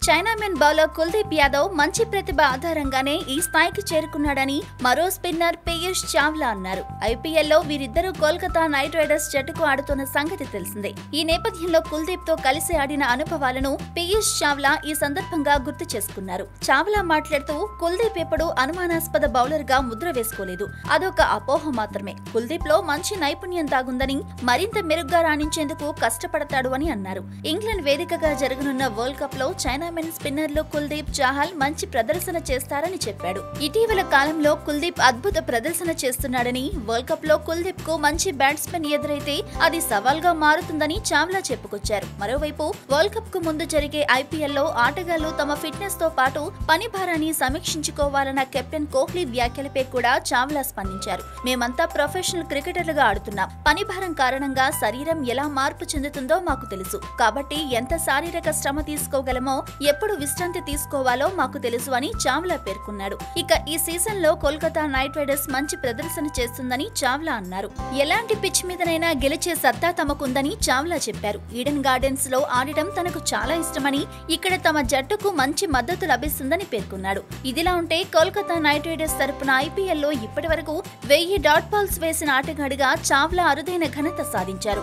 Chinamen bowler Kuldeep Yadav మంచి ప్రతిభ ఆధారంగానే ఈ స్థాయికి చేరుకున్నాడని మరో స్పిన్నర్ పీయూష్ చావ్లా అన్నారు. ఐపీఎల్లో వీరిద్దరూ కోల్కతా నైట్ రైడర్స్ జట్టుకు ఆడుతున్న సంగతి తెలిసిందే. ఈ నేపథ్యంలో కుల్దీప్ తో కలిసి ఆడిన అనుభవాలను పీయూష్ చావ్లా ఈ సందర్భంగా గుర్తు చేసుకున్నారు. చావ్లా మాట్లాడుతూ, కుల్దీప్ ఎప్పుడూ అనుమానాస్పద బౌలర్ గా ముద్ర వేసుకోలేదు. అదొక అపోహ మాత్రమే. కుల్దీప్ లో మంచి నైపుణ్యం దాగుందని, మరింత మెరుగ్గా రాణించేందుకు కష్టపడతాడు అని అన్నారు. ఇంగ్లాండ్ వేదికగా జరగనున్న వరల్డ్ కప్ లో చైనా స్పిన్నర్లు కుల్దీప్, చాహల్ మంచి ప్రదర్శన చేస్తారని చెప్పాడు. ఇటీవల కాలంలో కుల్దీప్ అద్భుత ప్రదర్శన చేస్తున్నాడని, వరల్డ్ కప్ లో కుల్దీప్ కు మంచి బ్యాట్స్మెన్ ఎదురైతే అది సవాల్గా మారుతుందని చావ్లా చెప్పుకొచ్చారు. మరోవైపు వరల్డ్ కప్ కు ముందు జరిగే ఐపీఎల్ లో ఆటగాళ్లు తమ ఫిట్నెస్ తో పాటు పని భారాన్ని సమీక్షించుకోవాలన్న కెప్టెన్ కోహ్లీ వ్యాఖ్యలపై కూడా చావ్లా స్పందించారు. మేమంతా ప్రొఫెషనల్ క్రికెటర్లుగా ఆడుతున్నాం. పని భారం కారణంగా శరీరం ఎలా మార్పు చెందుతుందో మాకు తెలుసు. కాబట్టి ఎంత శారీరక శ్రమ తీసుకోగలమో, ఎప్పుడు విశ్రాంతి తీసుకోవాలో మాకు తెలుసు అని చావ్లా పేర్కొన్నాడు. ఇక ఈ సీజన్ లో కోల్కతా నైట్ రైడర్స్ మంచి ప్రదర్శన చేస్తుందని చావ్లా అన్నారు. ఎలాంటి పిచ్ మీదనైనా గెలిచే సత్తా తమకుందని చావ్లా చెప్పారు. ఈడెన్ గార్డెన్స్ లో ఆడటం తనకు చాలా ఇష్టమని, ఇక్కడ తమ జట్టుకు మంచి మద్దతు లభిస్తుందని పేర్కొన్నాడు. ఇదిలా ఉంటే కోల్కతా నైట్ రైడర్స్ తరపున ఐపీఎల్ లో ఇప్పటి వరకు 1000 డాట్ బాల్స్ వేసిన ఆటగాడిగా చావ్లా అరుదైన ఘనత సాధించారు.